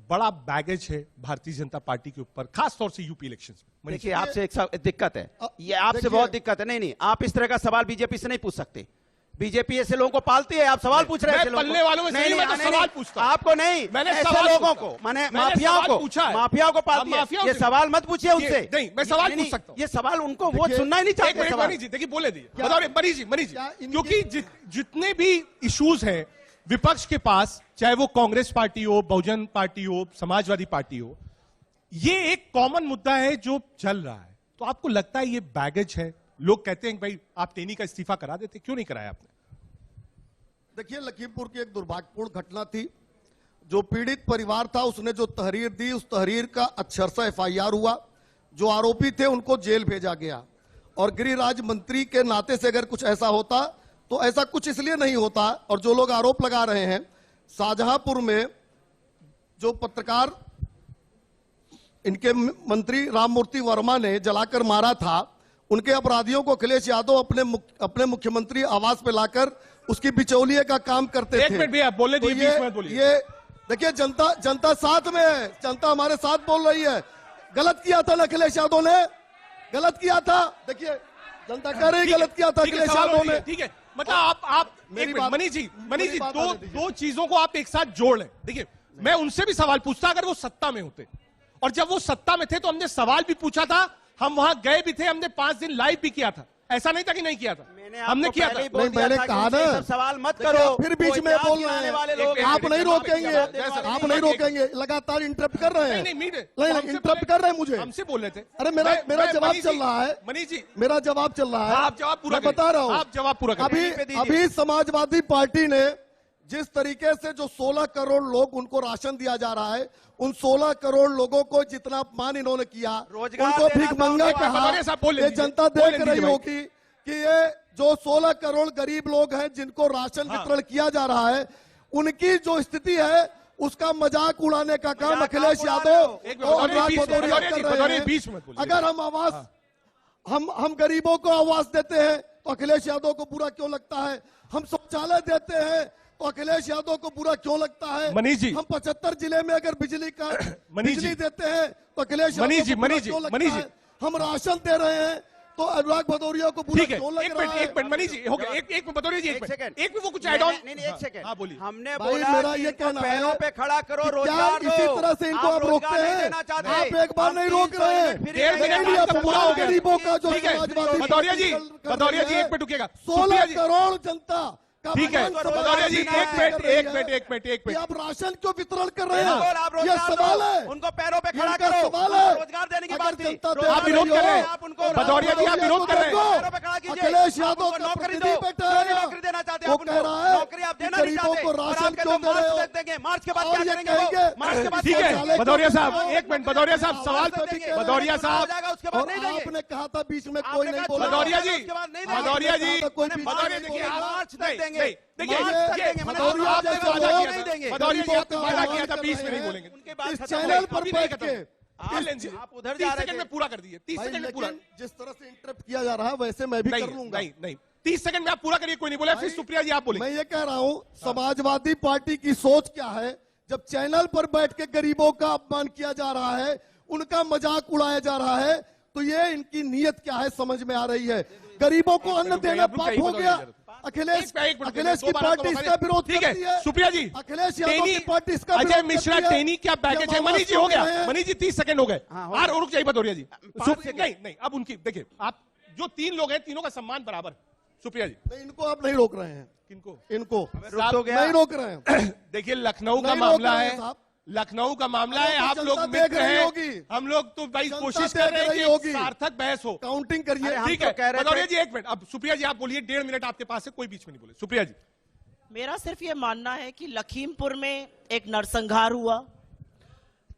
बड़ा बैगेज है भारतीय जनता पार्टी के ऊपर, खास तौर से यूपी इलेक्शंस में? देखिए, आपसे एक दिक्कत है, ये आपसे देखिए, बहुत दिक्कत है। नहीं, आप इस तरह का सवाल बीजेपी से नहीं पूछ सकते। बीजेपी ऐसे लोगों को पालती है। आप सवाल पूछ रहे हैं, पल्ले वालों में नहीं, मैं तो सवाल पूछता हूं। आपको नहीं, मैंने ऐसे सवाल लोगों पूछा। को, माने मैंने माफियाओं सवाल को, पूछा है। माफियाओं को पालती है। माफियाओं ये से- सवाल मत पूछिए उनसे। नहीं, मैं सवाल पूछ सकता हूं। ये सवाल उनको, वो सुनना ही नहीं एक चाहते मिनट सवाल। मनीष जी, देखिए बोले दिए। मनीष जी, क्या इनके- क्योंकि जितने भी इश्यूज हैं विपक्ष के पास, चाहे वो कांग्रेस पार्टी हो, बहुजन पार्टी हो, समाजवादी पार्टी हो, ये एक कॉमन मुद्दा है जो चल रहा है। तो आपको लगता है ये बैगेज है? लोग कहते हैं कि भाई आप टेनी का इस्तीफा करा देते, क्यों नहीं कराया आपने? देखिए, लखीमपुर की एक दुर्भाग्यपूर्ण घटना थी। जो पीड़ित परिवार था उसने जो तहरीर दी, उस तहरीर का अक्षरशः एफआईआर हुआ। जो आरोपी थे उनको जेल भेजा गया, और गृह राज्य मंत्री के नाते से अगर कुछ ऐसा होता तो ऐसा कुछ इसलिए नहीं होता। और जो लोग आरोप लगा रहे हैं, शाहजहांपुर में जो पत्रकार इनके मंत्री राममूर्ति वर्मा ने जलाकर मारा था, उनके अपराधियों को अखिलेश यादव अपने मुख्यमंत्री आवास पे लाकर उसकी बिचौलिए का काम करते थे। एक मिनट भैया बोलने तो दीजिए, बीच में बोलिए। ये देखिए, जनता साथ में है, जनता हमारे साथ बोल रही है। गलत किया था ना अखिलेश यादव ने, गलत किया था। देखिए जनता कह रही गलत किया था अखिलेश यादव ने। ठीक है, मतलब आप मेरी एक मिनट, बात- मनीष जी मेरी बात आने दीजिए। दो चीजों को आप एक साथ जोड़ लें। देखिए, मैं उनसे भी सवाल पूछता अगर वो सत्ता में होते, और जब वो सत्ता में थे तो हमने सवाल भी पूछा था, हम वहां गए भी थे, हमने 5 दिन लाइव भी किया था। ऐसा नहीं था कि नहीं किया था, हमने किया था। नहीं, मैंने कहा ना, सवाल मत देखिए, करो, फिर बीच में बोल रहे हैं, आप नहीं रोकेंगे, आप नहीं रोकेंगे, लगातार इंटरप्ट कर रहे हैं। नहीं, नहीं, इंटरप्ट कर रहे हैं मुझे। हमसे बोल रहे थे। अरे मेरा जवाब मनीष चल जी, रहा है, मनीष जी, मेरा जवाब चल रहा है। आप जवाब पूरा मैं करिए। बता रहा हूँ, आप जवाब पूरा करिए। अभी समाजवादी पार्टी ने जिस तरीके से जो 16 करोड़ लोग उनको राशन दिया जा रहा है, उन 16 करोड़ लोगों को जितना अपमान इन्होंने किया, उनको भिखमंगा कहा, भदौरिया साहब बोल ये लीजिए, जनता बोल देख लीजिए रही भाई। होगी कि ये जो 16 करोड़ गरीब लोग हैं जिनको राशन वितरण किया जा रहा है, उनकी जो स्थिति है उसका मजाक उड़ाने का काम अखिलेश यादव एक मिनट, और भदौरिया अनुराग जी, भदौरिया भदौरिया जी, कर रहे भदौरिया हैं। बीच में बोलिए। अगर हम आवाज हम गरीबों को आवाज देते हैं तो अखिलेश यादव को बुरा क्यों लगता है? हम शौचालय देते हैं तो अखिलेश यादव को बुरा क्यों लगता है? मनीष जी, हम 75 जिले में अगर बिजली मनीष जी, देते हैं तो अखिलेश मनीष यादव जी, को बुरा मनीष जी, क्यों लगता मनीष जी। है? हम राशन दे रहे हैं तो अनुराग भदौरिया को बुरा ठीक है, क्यों लग एक रहा है? मिनट मनीष जी, हो गया, एक मिनट भदौरिया जी, एक मिनट, एक भी वो कुछ ऐड ऑन। नहीं, एक सेकंड। हाँ बोलिए। हमने भाई, बोला मेरा कि ये इनको कहना है पैरों पे खड़ा करो, क्या रोजगार दो। इसी तरह से इनको आप रोकते रोजगार नहीं हैं? देना चाहते। आप एक बार नहीं रोक रहे हैं। 1.5 मिनट नहीं, आपका पूरा हो गया। गरीबों का जो ठीक है, समाजवादी भदौरिया जी, कर रही भदौरिया जी, है, एक मिनट रुकिएगा। 16 सुप्रिया जी, करोड़ जनता का ठीक है, भगवान भदौरिया जी, समाज एक कर मिनट, रही एक है मिनट, एक मिनट, एक कि मिनट। आप राशन क्यों वितरण कर रहे बिल्कुल, आप हैं? ये रोजगार सवाल दो, है, उनको पैरों पे खड़ा इनका करो, सवाल है। रोजगार देने की अगर बात थी। जनता रोजगार आप विरोध कर रहे हैं। आप उनको भदौरिया जी, आप विरोध कर रहे हैं। पैरों पे खड़ा कीजिए। अखिलेश आप यादव उनको का नौकरी प्रतिनिधि दो। बैठा क्यों है नहीं ना? नौकरी देना चाहते वो आप कह उनको? रहा है नौकरी आप कि देना नहीं गरीबों चाहते। को और राशन आप कहते क्यों हैं दे रहे मार्च हो? तक देंगे। मार्च के बाद और क्या ये करेंगे वो? कहेंगे, मार्च के बाद ठीक क्या है, करेंगे? भदौरिया साहब, एक मिनट, भदौरिया साहब, सवाल देंगे। भदौरिया साहब, हो जाएगा, उसके बाद और नहीं देंगे। आपने कहा था बीच में आपने कोई कहा नहीं बोला। भदौरिया जी, उसके बाद नहीं देंगे। भदौरिया जी, कोई भी भदौरिया नहीं देखिए, बोलेगा। आप मार्च तक नहीं, देंगे। नहीं, देखिए, मार्च तक ये देंगे। भदौरिया आपने जैसे वादा लोग किया नहीं था। देंगे। भदौरिया जी, आपने वादा किया था, कर 20 रहे में नहीं हैं। बोलेंगे। उनकी बात इस खत्म हो चैनल गई। पर अभी नहीं बैठ खत्म के हुई। आप लें जी, आप उधर 30 जा रहे सेकंड थे। में पूरा कर दीजिए, 30 भाई, सेकंड में पूरा। लेकिन जिस तरह से इंटरप्ट किया जा रहा है वैसे मैं भी कर नहीं, लूंगा। नहीं, नहीं, 30 सेकंड में आप पूरा करिए, कोई नहीं बोला, फिर सुप्रिया जी आप बोलेंगे। मैं ये कह रहा हूँ समाजवादी पार्टी की सोच क्या है? जब चैनल पर बैठ के गरीबों का अपमान किया जा रहा है, उनका मजाक उड़ाया जा रहा है, तो ये इनकी नीयत क्या है समझ में आ रही है। गरीबों को अन्न देना पाप हो गया। अखिलेश की पार्टी इसका विरोध ठीक करती है, सुप्रिया जी, अखिलेश यादव की पार्टी इसका अजय विरोध मिश्रा करती है। टेनी क्या पैकेज है? जब मनीष जी हो आवाज गया, सुन रहे हैं। मनीष जी 30 सेकंड हो गए। हाँ, हो और रुक जाइए भदौरिया जी, सेकंड। नहीं नहीं, अब उनकी देखिए, आप जो 3 लोग हैं, तीनों का सम्मान बराबर। सुप्रिया जी, नहीं, इनको आप नहीं रोक रहे हैं, किनको? इनको रुक तो गया। नहीं रोक रहे हैं। देखिए, लखनऊ का नहीं रोक मामला रहे है, हैं साहब। लखनऊ का मामला है, तो आप जनता लोग देख मित्र रही हैं, होगी। हम लोग तो भाई जनता कोशिश देख कर रहे हैं रही कि होगी। एक सार्थक बहस हो। काउंटिंग करिए। अरे हम ठीक तो है, कह रहे थे- भदौरिया जी, एक मिनट, अब सुप्रिया जी आप बोलिए, 1.5 मिनट आपके पास है, कोई बीच में नहीं बोले। सुप्रिया जी, मेरा सिर्फ ये मानना है कि लखीमपुर में एक नरसंहार हुआ,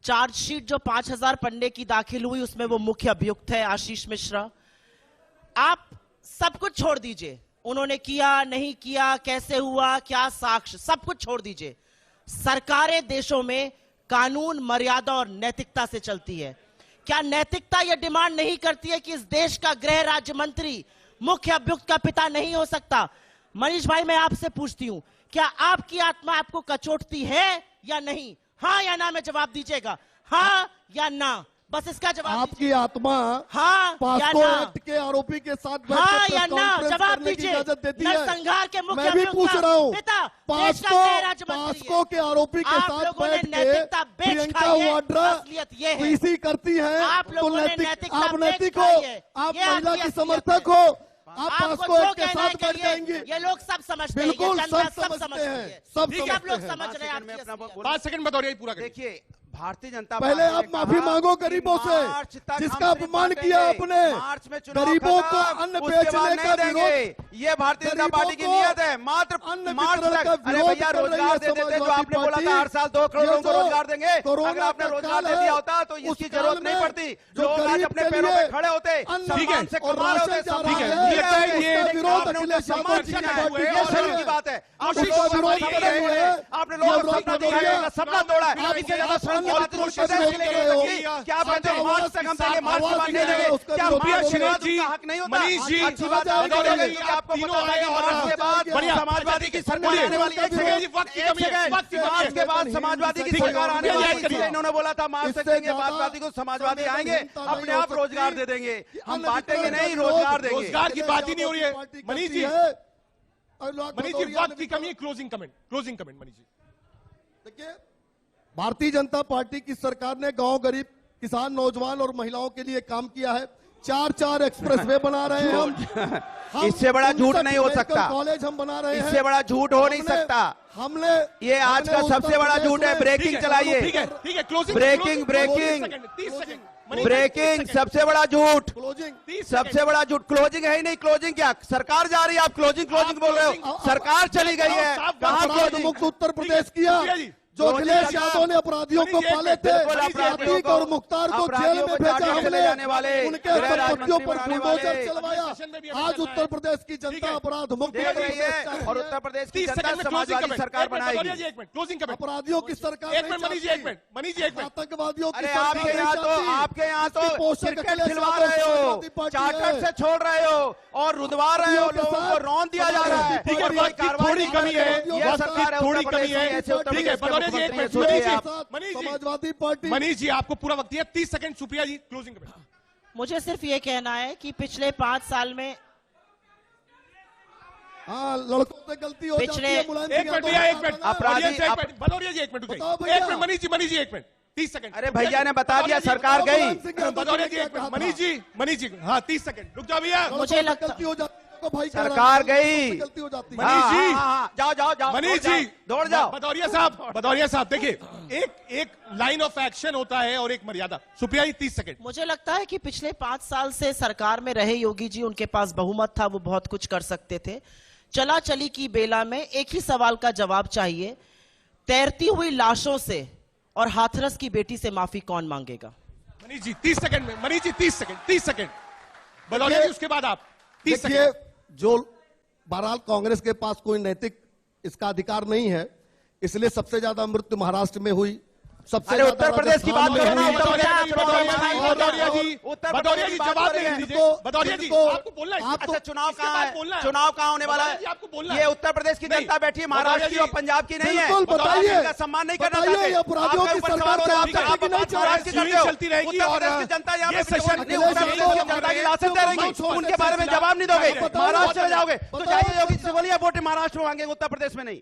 चार्जशीट जो 5000 पन्ने की दाखिल हुई उसमें वो मुख्य अभियुक्त है आशीष मिश्रा। आप सब कुछ छोड़ दीजिए, उन्होंने किया नहीं किया, कैसे हुआ, क्या साक्ष्य, सब कुछ छोड़ दीजिए। सरकारें देशों में कानून, मर्यादा और नैतिकता से चलती है। क्या नैतिकता यह डिमांड नहीं करती है कि इस देश का गृह राज्य मंत्री मुख्य अभियुक्त का पिता नहीं हो सकता? मनीष भाई, मैं आपसे पूछती हूं, क्या आपकी आत्मा आपको कचोटती है या नहीं? हाँ या ना में जवाब दीजिएगा, हाँ या ना, बस इसका जवाब आपकी दीजिए। आत्मा हाँ या पास्को ना, एक्ट के आरोपी के साथ बैठ हाँ के या प्रेस ना, कॉन्फ्रेंस जवाब करने की दीजिए। इजाजत देती है। नरसंहार के मुख्य मैं भी अभियुक्त पूछ का रहा हूँ, पिता देश का गृह राज्य मंत्री है। पास्को के आरोपी के आप साथ लोगों ने बैठ के नैतिकता बेच प्रियंका खाई है, वाड्रा असलियत ये है। पीसी करती है, आप तो लोगों ने नैतिक, नैतिकता आप बेच नैतिक खाई हो, है। आप ये महिला आपकी की असलियत समर्थक है। हो, आप आपको पास्को जो एक्ट के कहना है साथ बैठ कहिए, जाएंगी। ये लोग सब समझते हैं, ये बिल्कुल जनता सब समझते समझती हैं, है। सब ठीक है, आप लोग समझते हैं। समझ रहे हैं 5 सेकंड में आपकी अपना असलियत। 5 सेकंड भदौरिया जी पूरा करिए। देखिए, भारतीय जनता पहले पार्टी आप ने माफी कहा मांगो कि गरीबों से, मार्च तक जिसका हम सिर्फ अपमान किया बांटेंगे। आपने। मार्च में चुनाव गरीबों को खत्म, अन्न उसके बाद बेचने नहीं का देंगे। विरोध, ये भारतीय जनता गरीबों पार्टी की को नियत है। मात्र अन्न मार्च वितरण तक। का अरे विरोध भैया कर रही है रोजगार दे देते, जो समाजवादी आपने बोला था पार्टी। हर साल 2 करोड़ ये लोगों को जो रोजगार देंगे, अगर कोरोना आपने का रोजगार काल दे है, दिया होता तो उस इसकी काल जरूरत नहीं में पड़ती। जो लोग आज गरीब अपने के पैरों लिए पे खड़े होते, अन्न सम्मान से और कमा रहे राशन होते, जा सम्मान रहा से है। जी रहे होते। ये उसका विरोध आपने अखिलेश उनका यादव सम्मान जी छीना की है। पार्टी ये कर रही शर्म की है। बात है। आपने कोशिश लोगों कर को रही सपना है। दिखाया है। आपने लोगों को ये सपना विरोध दिखाया है, कर सपना रही है। तोड़ा है। आप इससे ज्यादा शर्म की आप बात कोशिश प्रदेश के लिए कर रहे हो। नहीं सकती। क्या कहते हैं, आप मार्च तक हम देंगे, मार्च के बाद नहीं देंगे। उसका क्या विरोध मार्च के करेंगे। बाद उनका हक नहीं होता? मनीष जी, अच्छी बात है, भदौरिया क्योंकि जी, आपको तीनों पता है कि आए और मार्च के बाद बढ़िया। समाजवादी की सरकार बोलिए। आने वाली है। एक बोलिए। सेकंड, वक्त की एक कमी है, सेकंड। वक्त की कमी है। मार्च के बाद समाजवादी की ठीक है, सरकार आने ये वाली याद है। करिए। इसलिए इन्होंने बोला था मार्च से इससे देंगे, ज्यादा मार्क्सवादी को समाजवादी समय आएंगे, नहीं हो अपने आप सकती रोजगार दे देंगे, कि हम अन्न बांटेंगे वितरण नहीं, का रोजगार विरोध देंगे। रोजगार की बात ही नहीं हो रही है। पार्टी मनीष करती जी, है। अनुराग मनीष जी, भदौरिया वक्त ने की कमी है। Closing comment Manish ji. देखिए, भारतीय जनता पार्टी की सरकार ने गांव, गरीब, किसान, नौजवान और महिलाओं के लिए काम किया है। 4 एक्सप्रेसवे बना रहे हैं हम। इससे बड़ा झूठ 59 नहीं हो मेडिकल सकता। कॉलेज हम बना रहे हैं। इससे बड़ा झूठ हो नहीं हमने- सकता। हमने ये आज का हमने सबसे बड़ा उत्तर झूठ है। प्रदेश में- ब्रेकिंग चलाइए। ठीक है, closing breaking, 30 second Manish ji, breaking 30 second. सबसे बड़ा झूठ, क्लोजिंग 30 सबसे बड़ा झूठ। क्लोजिंग है ही नहीं। क्लोजिंग क्या, सरकार जा रही है, आप क्लोजिंग बोल रहे हो। सरकार चली गई है, कहाँ अपराध क्लोजिंग? मुक्त उत्तर प्रदेश किया। ठीक है जी। जो अखिलेश यादव ने अपराधियों को मनीष जी, पाले थे, बिल्कुल अपराधियों अतीक को- और मुख्तार को जेल अपराधियों में को भेजा चार्ज हमने, जाने वाले, उनके गृह संपत्तियों पर राज्यमंत्री बुलडोजर बनाने चलवाया। वाले। सेशन में भी अभी आज चल रहा उत्तर है। प्रदेश की ठीक जनता है। अपराध मुक्त देख रही है, चाहती और उत्तर प्रदेश की 30 जनता सेकंड में क्लोजिंग समाजवादी कमेंट। सरकार एक मिनट, बनाएगी। एक मिनट, क्लोजिंग कमेंट। अपराधियों की सरकार एक नहीं मिनट मनीष जी, चाहती। एक मिनट मनीष जी, एक मिनट। आतंकवादियों की अरे सरकार आपके नहीं यहाँ तो चाहती। आपके यहाँ तो इसकी पोषक क्रिकेट अखिलेश खिलवा यादव रहे हो, समाजवादी पार्टी चार्टर है। से छोड़ रहे हो और रुदवा रहे हो, के लोगों को साथ रौन दिया जा रहा है। ठीक है, कोई वक्त की कार्रवाई थोड़ी नहीं कमी है, कर रही। ये वक्त की सरकार है थोड़ी उत्तर कमी प्रदेश है। की, ऐसे उत्तर ठीक है, प्रदेश के भदौरिया जी, एक मुख्यमंत्री मिनट, सोचिए मनीष जी, आप। मनीष जी, समाजवादी पार्टी मनीष जी, आपको पूरा वक्त दिया। 30 सेकंड, सुप्रिया जी, क्लोजिंग कमेंट। मुझे सिर्फ ये कहना है कि पिछले 5 साल में हाँ, लड़कों से गलती हो जाती पिछले- है। मुलायम एक सिंह मिनट यादव भैया, ने एक मिनट। कहा था ना, अपराधी- एक मिनट, भदौरिया जी, एक मिनट बताओ रुकिए। भैया। एक मिनट मनीष जी, एक मिनट। 30 सेकंड। अरे भैया ने बता दिया, भदौरिया जी, सरकार गई। मुलायम सिंह यादव भदौरिया ने जी, क्या एक कहा मिनट। था? मनीष जी, हाँ, 30 सेकंड। रुक जाओ भैया। लड़कों मुझे से लगता- गलती हो जाती है तो भाई कह रहा है, सरकार लड़कों से गई। गलती हो जाती है। मनीष जी। हाँ, जाओ जाओ जाओ, मनीष जी, दौड़ जाओ। भदौरिया साहब देखिए, एक लाइन ऑफ एक्शन होता है और एक मर्यादा। सुप्रिया जी, 30 सेकंड। मुझे लगता है कि पिछले 5 साल से सरकार में रहे योगी जी, उनके पास बहुमत था, वो बहुत कुछ कर सकते थे। चला चली की बेला में एक ही सवाल का जवाब चाहिए, तैरती हुई लाशों से और हाथरस की बेटी से माफी कौन मांगेगा? मनीष जी, 30 सेकंड में। मनीष जी, 30 सेकंड। भदौरिया जी, उसके बाद आप 30 देखिए, सेकंड। जो बहरहाल कांग्रेस के पास कोई नैतिक इसका अधिकार नहीं है, इसलिए सबसे ज्यादा मृत्यु महाराष्ट्र में हुई, सबसे अरे ज्यादा उत्तर प्रदेश की बात राजस्थान करो ना, में हुई। भदौरिया जी, जवाब दे दीजिए। जिनको- भदौरिया जी, जिनको- आपको बोलना है। आपको- अच्छा, चुनाव इसके कहाँ बाद है? बोलना है। चुनाव कहाँ होने वाला भदौरिया जी, आपको बोलना है? है। ये उत्तर प्रदेश की नहीं, जनता बैठी है, महाराष्ट्र की भदौरिया और जी, पंजाब की नहीं है। बिल्कुल, बताइए। इनका सम्मान नहीं करना बताइए, चाहते। ये अपराधियों आपके की ऊपर सरकार सवाल से हो आप रहा है, चलेगी कि नहीं आप महाराष्ट्र की चलेगी? करते हो। चलती रहेगी उत्तर और प्रदेश की जनता यहाँ ये पे सेशन नहीं, उत्तर प्रदेश की जनता की लाशें तैरेंगी, उनके बारे में जवाब नहीं दोगे। बताओ, महाराष्ट्र चले जाओगे तो बताओ, जाइए, योगी बताओ। से बोलिए वोट महाराष्ट्र में मांगेंगे, उत्तर प्रदेश में नहीं।